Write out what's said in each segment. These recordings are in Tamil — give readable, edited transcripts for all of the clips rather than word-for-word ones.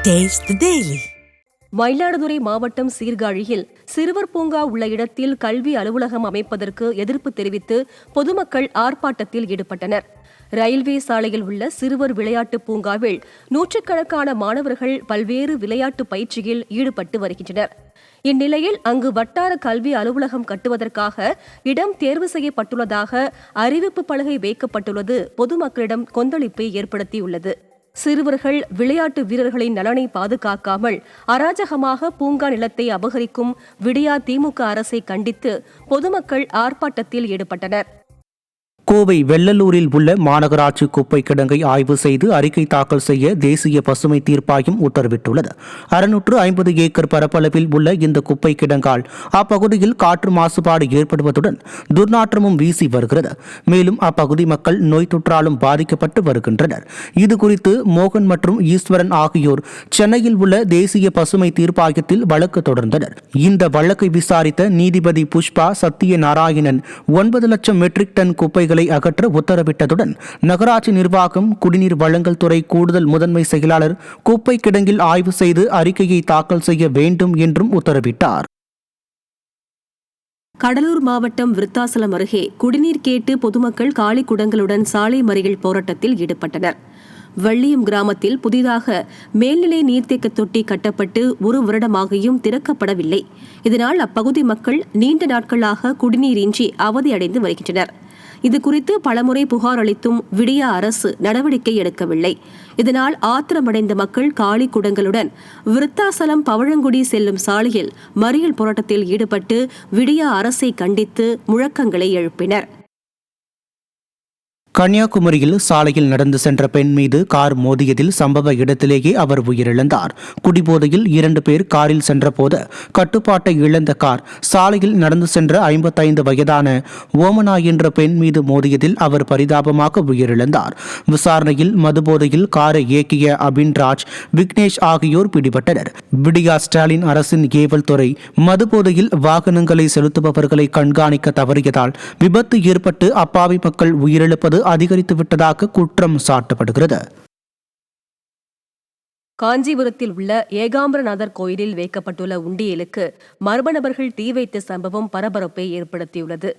Taste the Daily. மயிலாடுதுறை மாவட்டம் சீர்காழியில் சிறுவர் பூங்கா உள்ள இடத்தில் கல்வி அலுவலகம் அமைப்பதற்கு எதிர்ப்பு தெரிவித்து பொதுமக்கள் ஆர்ப்பாட்டத்தில் ஈடுபட்டனர். ரயில்வே சாலையில் உள்ள சிறுவர் விளையாட்டு பூங்காவில் நூற்றுக்கணக்கான மாணவர்கள் பல்வேறு விளையாட்டு பயிற்சியில் ஈடுபட்டு வருகின்றனர். இந்நிலையில் அங்கு வட்டார கல்வி அலுவலகம் கட்டுவதற்காக இடம் தேர்வு செய்யப்பட்டுள்ளதாக அறிவிப்பு பலகை வைக்கப்பட்டுள்ளது பொதுமக்களிடம் கொந்தளிப்பை ஏற்படுத்தியுள்ளது. சிறுவர்கள் விளையாட்டு வீரர்களின் நலனை பாதுகாக்காமல் அராஜகமாக பூங்கா நிலத்தை அபகரிக்கும் விடியா திமுக அரசை கண்டித்து பொதுமக்கள் ஆர்ப்பாட்டத்தில் ஈடுபட்டனர். கோவை வெள்ளலூரில் உள்ள மாநகராட்சி குப்பை கிடங்கை ஆய்வு செய்து அறிக்கை தாக்கல் செய்ய தேசிய பசுமை தீர்ப்பாயம் உத்தரவிட்டுள்ளது. 650 ஏக்கர் பரப்பளவில் உள்ள இந்த குப்பை கிடங்கால் அப்பகுதியில் காற்று மாசுபாடு ஏற்படுவதுடன் துர்நாற்றமும் வீசி வருகிறது. மேலும் அப்பகுதி மக்கள் நோய் தொற்றாலும் பாதிக்கப்பட்டு வருகின்றனர். இதுகுறித்து மோகன் மற்றும் ஈஸ்வரன் ஆகியோர் சென்னையில் உள்ள தேசிய பசுமை தீர்ப்பாயத்தில் வழக்கு தொடர்ந்தனர். இந்த வழக்கை விசாரித்த நீதிபதி புஷ்பா சத்யநாராயணன் 9 லட்சம் மெட்ரிக் டன் குப்பைகள் அகற்ற உத்தரவிட்டதுடன் நகராட்சி நிர்வாகம் குடிநீர் வழங்கல் துறை கூடுதல் முதன்மை செயலாளர் குப்பை கிடங்கில் ஆய்வு செய்து அறிக்கையை தாக்கல் செய்ய வேண்டும் என்றும் உத்தரவிட்டார். கடலூர் மாவட்டம் விருத்தாசலம் அருகே குடிநீர் கேட்டு பொதுமக்கள் காலி குடங்களுடன் சாலை மறியல் போராட்டத்தில் ஈடுபட்டனர். வள்ளியம் கிராமத்தில் புதிதாக மேல்நிலை நீர்த்தேக்க தொட்டி கட்டப்பட்டு 1 வருடமாகியும் திறக்கப்படவில்லை. இதனால் அப்பகுதி மக்கள் நீண்ட நாட்களாக குடிநீரின்றி அவதியடைந்து வருகின்றனர். இதுகுறித்து பலமுறை புகார் அளித்தும் விடியா அரசு நடவடிக்கை எடுக்கவில்லை. இதனால் ஆத்திரமடைந்த மக்கள் காலி குடங்களுடன் விருத்தாசலம் பவழங்குடி செல்லும் சாலையில் மறியல் போராட்டத்தில் ஈடுபட்டு விடியா அரசை கண்டித்து முழக்கங்களை எழுப்பினர். கன்னியாகுமரியில் சாலையில் நடந்து சென்ற பெண் மீது கார் மோதியதில் சம்பவ இடத்திலேயே அவர் உயிரிழந்தார். குடிபோதையில் 2 பேர் காரில் சென்றபோது கட்டுப்பாட்டை இழந்த கார் சாலையில் நடந்து சென்ற 55 வயதான ஓமனா என்ற பெண் மீது மோதியதில் அவர் பரிதாபமாக உயிரிழந்தார். விசாரணையில் மதுபோதையில் காரை இயக்கிய அபின்ராஜ், விக்னேஷ் ஆகியோர் பிடிபட்டனர். விடியா ஸ்டாலின் அரசின் ஏவல் துறை மதுபோதையில் வாகனங்களை செலுத்துபவர்களை கண்காணிக்க தவறியதால் விபத்து ஏற்பட்டு அப்பாவி மக்கள் உயிரிழப்பது அதிகரித்துவிட்டதாக குற்றம் சாட்டப்படுகிறது. காஞ்சிபுரத்தில் உள்ள ஏகாம்பரநாதர் கோயிலில் வைக்கப்பட்டுள்ள உண்டியலுக்கு மர்ம நபர்கள் தீ வைத்த சம்பவம் பரபரப்பை ஏற்படுத்தியுள்ளது.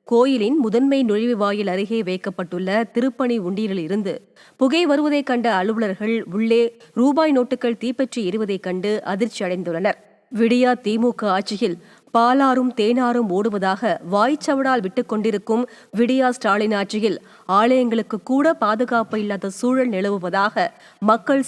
கோயிலின் முதன்மை நுழைவு வாயில் அருகே வைக்கப்பட்டுள்ள திருப்பணி உண்டியலில் இருந்து புகை வருவதைக் கண்ட அலுவலர்கள் உள்ளே ரூபாய் நோட்டுகள் தீப்பற்றி எரிவதைக் கண்டு அதிர்ச்சி அடைந்துள்ளனர். விடியா திமுக ஆட்சியில் பாலாரும் தேனாரும் ஓடுவதாக வாய்ச்சவடால் விட்டுக் கொண்டிருக்கும் விடியா ஸ்டாலின் ஆட்சியில் ஆலயங்களுக்கு கூட பாதுகாப்பு இல்லாத சூழல் நிலவுவதாக மக்கள்